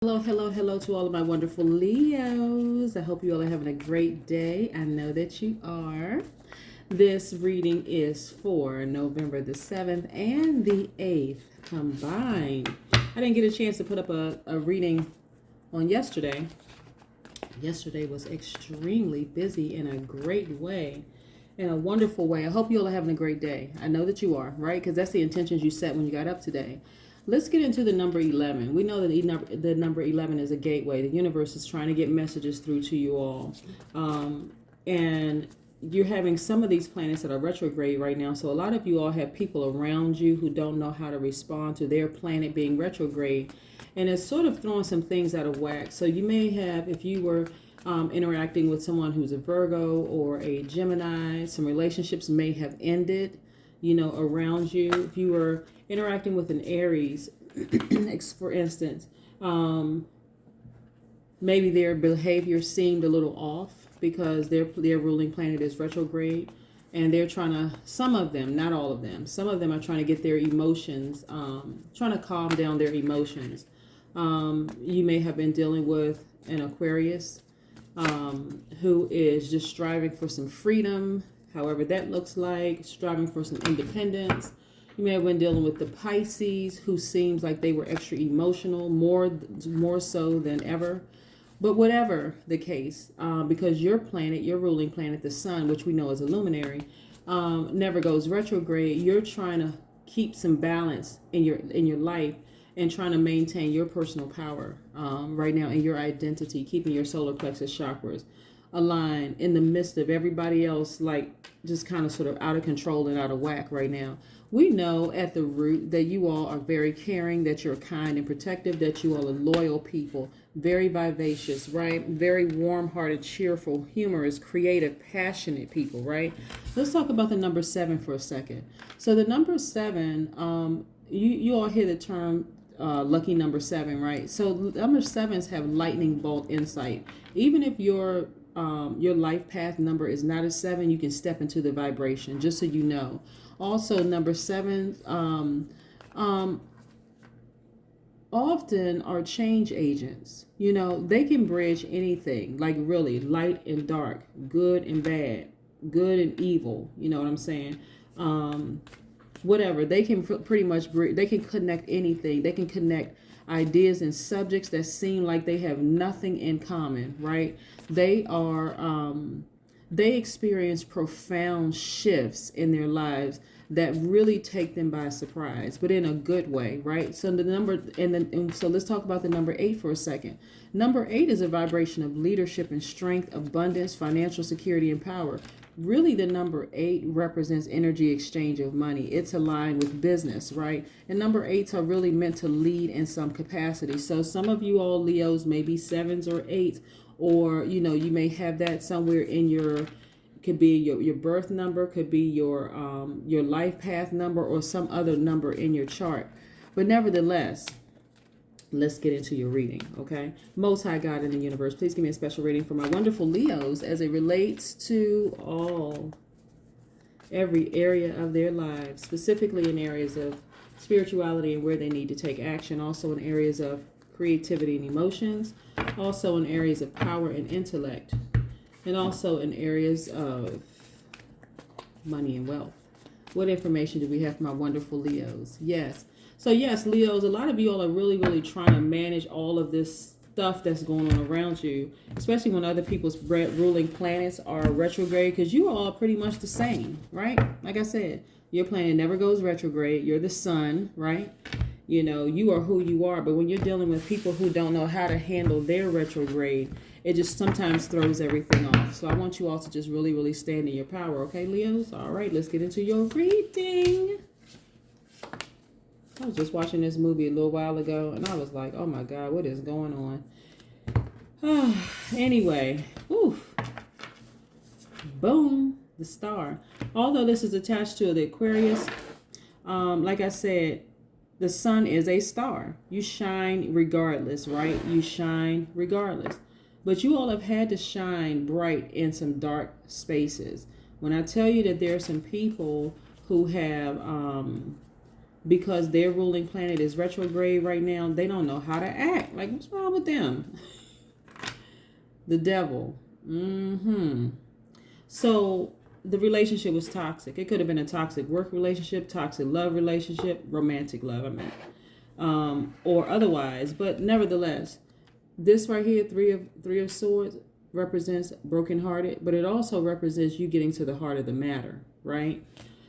Hello, hello, hello to all of my wonderful Leos. I hope you all are having a great day. I know that you are. This reading is for November the 7th and the 8th combined. I didn't get a chance to put up a reading on yesterday. Yesterday was extremely busy in a great way, in a wonderful way. I hope you all are having a great day. I know that you are, right? Because that's the intentions you set when you got up today. Let's get into the number 11. We know that the number 11 is a gateway. The universe is trying to get messages through to you all. And you're having some of these planets that are retrograde right now. So a lot of you all have people around you who don't know how to respond to their planet being retrograde. And it's sort of throwing some things out of whack. So you may have, if you were interacting with someone who's a Virgo or a Gemini, some relationships may have ended, around you. If you were interacting with an Aries, for instance, maybe their behavior seemed a little off because their ruling planet is retrograde, and they're trying to, some of them, not all of them, some of them are trying to get their emotions, trying to calm down their emotions. You may have been dealing with an Aquarius who is just striving for some freedom, however that looks like, striving for some independence. You may have been dealing with the Pisces, who seems like they were extra emotional, more so than ever. But whatever the case, because your planet, your ruling planet, the sun, which we know is a luminary, never goes retrograde. You're trying to keep some balance in your life and trying to maintain your personal power right now in your identity, keeping your solar plexus chakras aligned in the midst of everybody else, like just kind of sort of out of control and out of whack right now. We know at the root that you all are very caring, that you're kind and protective, that you all are loyal people, very vivacious, right? Very warm-hearted, cheerful, humorous, creative, passionate people, right? Let's talk about the number 7 for a second. So the number 7, you all hear the term lucky number 7, right? So number 7s have lightning bolt insight. Even if your life path number is not a 7, you can step into the vibration, just so you know. Also, number 7 often are change agents. They can bridge anything, like really light and dark, good and bad, good and evil. You know what I'm saying? Whatever, they can pretty much they can connect anything. They can connect ideas and subjects that seem like they have nothing in common, right? They experience profound shifts in their lives that really take them by surprise, but in a good way, right? So so let's talk about the number 8 for a second. Number 8 is a vibration of leadership and strength, abundance, financial security, and power. Really, the number 8 represents energy exchange of money. It's aligned with business, right? And number 8s are really meant to lead in some capacity. So some of you all Leos may be 7s or 8s, or you may have that somewhere in your, could be your birth number, could be your life path number, or some other number in your chart. But nevertheless, let's get into your reading, okay? Most High God in the universe, please give me a special reading for my wonderful Leos as it relates to every area of their lives, specifically in areas of spirituality and where they need to take action, also in areas of creativity and emotions, also in areas of power and intellect, and also in areas of money and wealth. What information do we have for my wonderful Leos? Yes. So yes, Leos, a lot of you all are really, really trying to manage all of this stuff that's going on around you, especially when other people's ruling planets are retrograde, because you all are pretty much the same, right? Like I said, your planet never goes retrograde. You're the sun, right? You are who you are, but when you're dealing with people who don't know how to handle their retrograde, it just sometimes throws everything off. So I want you all to just really, really stand in your power, okay, Leos? All right, let's get into your reading. I was just watching this movie a little while ago, and I was like, oh my God, what is going on? Anyway, oof. Boom, the star. Although this is attached to the Aquarius, like I said, the sun is a star. You shine regardless, right? You shine regardless. But you all have had to shine bright in some dark spaces. When I tell you that there are some people who have because their ruling planet is retrograde right now. They don't know how to act. Like, what's wrong with them? The devil. So the relationship was toxic. It could have been a toxic work relationship, toxic love relationship, romantic love, I meant, or otherwise. But nevertheless, this right here, three of swords, represents brokenhearted, but it also represents you getting to the heart of the matter, right?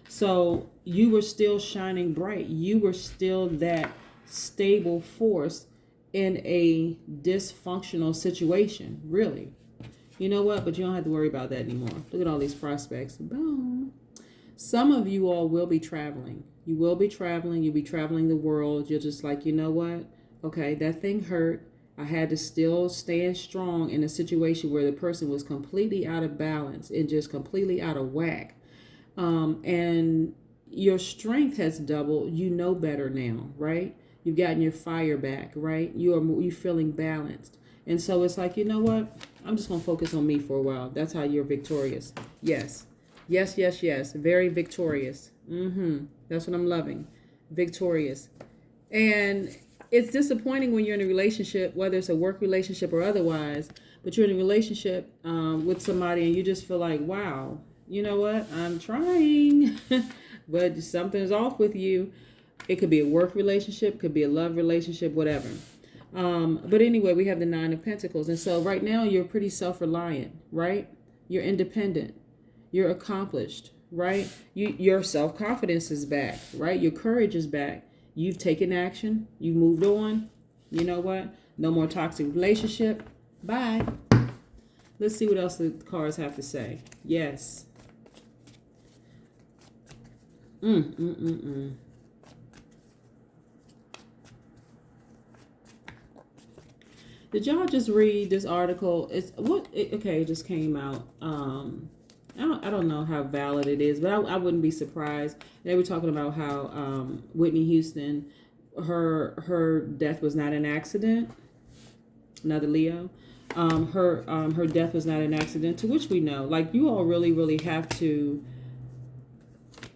So you were still shining bright. You were still that stable force in a dysfunctional situation, really. You know what? But you don't have to worry about that anymore. Look at all these prospects. Boom. Some of you all will be traveling. You will be traveling. You'll be traveling the world. You're just like, you know what? Okay, that thing hurt. I had to still stand strong in a situation where the person was completely out of balance and just completely out of whack. And your strength has doubled. You know better now, right? You've gotten your fire back, right? You're feeling balanced. And so it's like, you know what? I'm just going to focus on me for a while. That's how you're victorious. Yes. Yes, yes, yes. Very victorious. That's what I'm loving. Victorious. And it's disappointing when you're in a relationship, whether it's a work relationship or otherwise, but you're in a relationship with somebody and you just feel like, wow, you know what? I'm trying, but something's off with you. It could be a work relationship, could be a love relationship, whatever. But anyway, we have the Nine of Pentacles. And so right now you're pretty self-reliant, right? You're independent. You're accomplished, right? Your self-confidence is back, right? Your courage is back. You've taken action. You've moved on. You know what? No more toxic relationship. Bye. Let's see what else the cards have to say. Yes. Did y'all just read this article? It just came out. I don't know how valid it is, but I wouldn't be surprised. They were talking about how Whitney Houston, her death was not an accident. Another Leo. Her death was not an accident, to which we know. Like, you all really, really have to,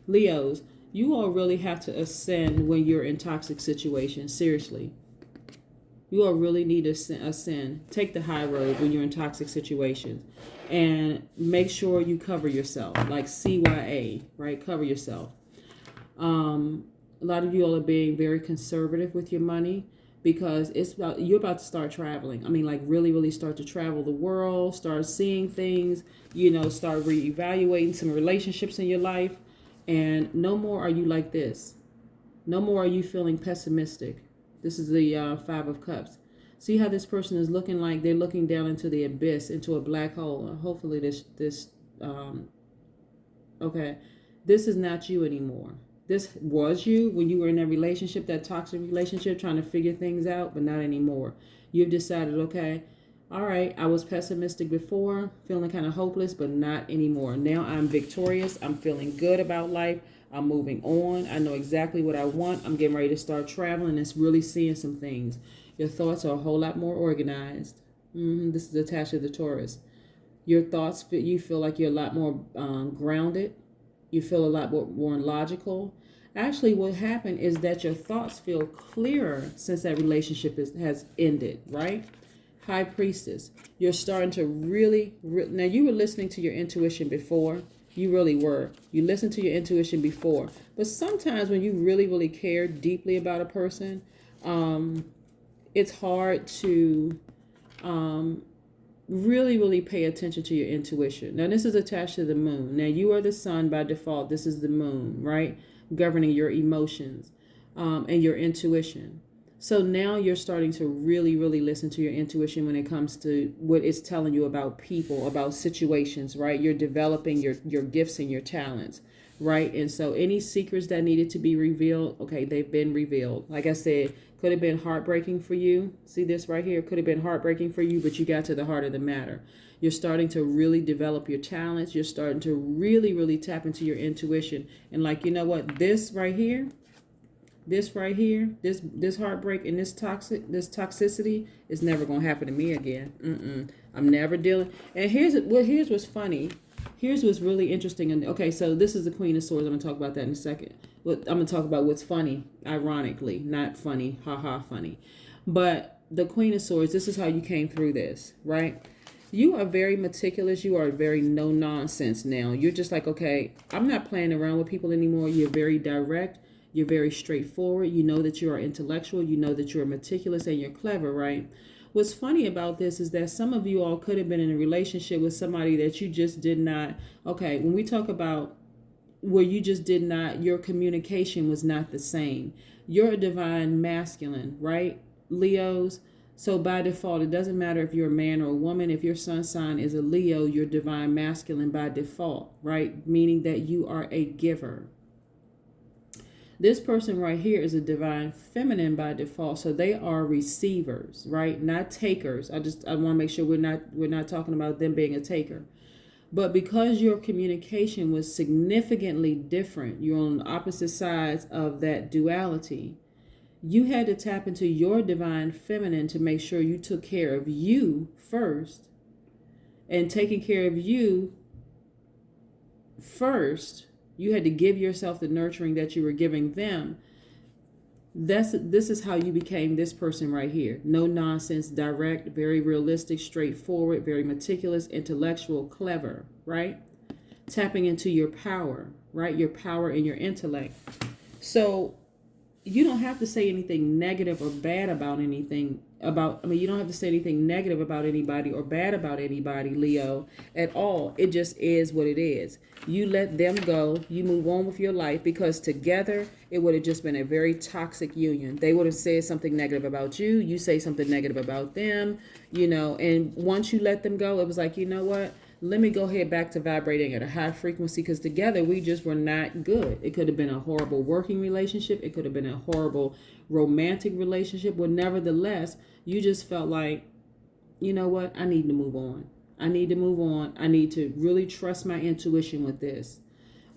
Leos, you all really have to ascend when you're in toxic situations. Seriously. You all really need to ascend. Take the high road when you're in toxic situations. And make sure you cover yourself. Like CYA, right? Cover yourself. A lot of you all are being very conservative with your money because you're about to start traveling. I mean, like, really, really start to travel the world, start seeing things, start reevaluating some relationships in your life. And no more are you like this. No more are you feeling pessimistic. This is the Five of Cups. See how this person is looking like they're looking down into the abyss, into a black hole. Hopefully okay, this is not you anymore. This was you when you were in that relationship, that toxic relationship, trying to figure things out, but not anymore. You've decided, okay, all right, I was pessimistic before, feeling kind of hopeless, but not anymore. Now I'm victorious. I'm feeling good about life. I'm moving on. I know exactly what I want. I'm getting ready to start traveling and really seeing some things. Your thoughts are a whole lot more organized. This is attached to the Taurus. Your thoughts, you feel like you're a lot more grounded. You feel a lot more logical. Actually, what happened is that your thoughts feel clearer since that relationship has ended, right? High Priestess. You're starting to now you were listening to your intuition before. You really were. You listened to your intuition before. But sometimes when you really, really care deeply about a person, it's hard to really, really pay attention to your intuition. Now, this is attached to the moon. Now, you are the sun by default. This is the moon, right? Governing your emotions and your intuition. So now you're starting to really, really listen to your intuition when it comes to what it's telling you about people, about situations, right? You're developing your gifts and your talents, right? And so any secrets that needed to be revealed, okay, they've been revealed. Like I said, could have been heartbreaking for you. See this right here? Could have been heartbreaking for you, but you got to the heart of the matter. You're starting to really develop your talents. You're starting to really, really tap into your intuition. And like, you know what? This right here, this heartbreak and this toxicity is never going to happen to me again. I'm never dealing. And here's what's funny. Here's what's really interesting. Okay, so this is the Queen of Swords. I'm going to talk about that in a second. I'm going to talk about what's funny, ironically, not funny, haha, funny. But the Queen of Swords, this is how you came through this, right? You are very meticulous. You are very no nonsense now. You're just like, okay, I'm not playing around with people anymore. You're very direct. You're very straightforward. You know that you are intellectual. You know that you're meticulous and you're clever, right? What's funny about this is that some of you all could have been in a relationship with somebody that you just did not. Okay, when we talk about where you just did not, your communication was not the same. You're a divine masculine, right, Leos? So by default, it doesn't matter if you're a man or a woman. If your sun sign is a Leo, you're divine masculine by default, right? Meaning that you are a giver. This person right here is a divine feminine by default. So they are receivers, right? Not takers. I want to make sure we're not talking about them being a taker. But because your communication was significantly different, you're on the opposite sides of that duality. You had to tap into your divine feminine to make sure you took care of you first. And taking care of you first, you had to give yourself the nurturing that you were giving them. This is how you became this person right here. No nonsense, direct, very realistic, straightforward, very meticulous, intellectual, clever, right? Tapping into your power, right? Your power and your intellect. So you don't have to say anything negative or bad about anything you don't have to say anything negative about anybody or bad about anybody, Leo, at all. It just is what it is. You let them go. You move on with your life, because together it would have just been a very toxic union. They would have said something negative about you. You say something negative about them, and once you let them go, it was like, you know what? Let me go ahead back to vibrating at a high frequency, because together we just were not good. It could have been a horrible working relationship. It could have been a horrible romantic relationship. But nevertheless, you just felt like, you know what? I need to move on. I need to move on. I need to really trust my intuition with this.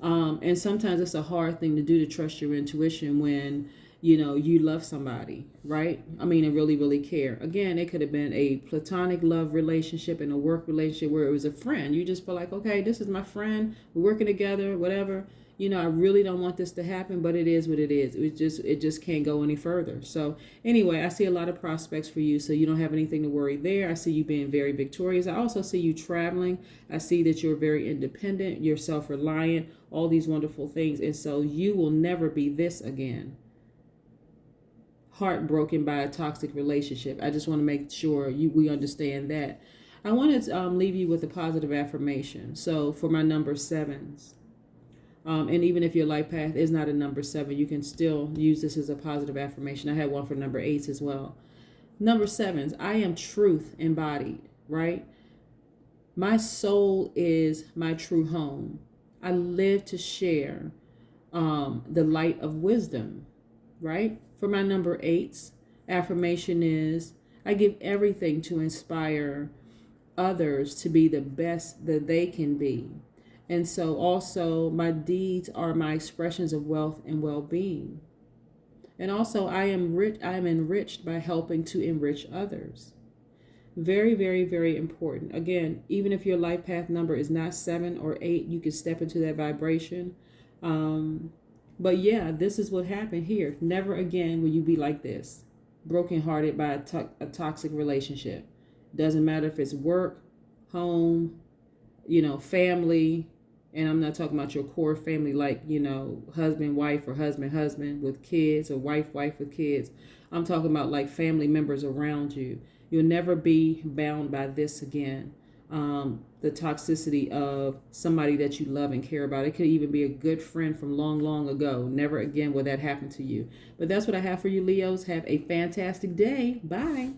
And sometimes it's a hard thing to do, to trust your intuition when you love somebody, right? And really, really care. Again, it could have been a platonic love relationship and a work relationship where it was a friend. You just feel like, okay, this is my friend. We're working together, whatever. I really don't want this to happen, but it is what it is. It just can't go any further. So anyway, I see a lot of prospects for you. So you don't have anything to worry there. I see you being very victorious. I also see you traveling. I see that you're very independent. You're self-reliant, all these wonderful things. And so you will never be this again. Heartbroken by a toxic relationship. I just want to make sure we understand that. I want to leave you with a positive affirmation. So for my number 7s, and even if your life path is not a number 7, you can still use this as a positive affirmation. I had one for number 8s as well. Number 7s, I am truth embodied, right? My soul is my true home. I live to share the light of wisdom, right? For my number 8s, affirmation is, I give everything to inspire others to be the best that they can be. And so also my deeds are my expressions of wealth and well-being. And also I am enriched by helping to enrich others. Very, very, very important. Again, even if your life path number is not 7 or 8, you can step into that vibration. But yeah, this is what happened here. Never again will you be like this, brokenhearted by a toxic relationship. Doesn't matter if it's work, home, family. And I'm not talking about your core family like, husband, wife, or husband with kids, or wife with kids. I'm talking about like family members around you. You'll never be bound by this again. The toxicity of somebody that you love and care about. It could even be a good friend from long, long ago. Never again will that happen to you. But that's what I have for you, Leos. Have a fantastic day. Bye.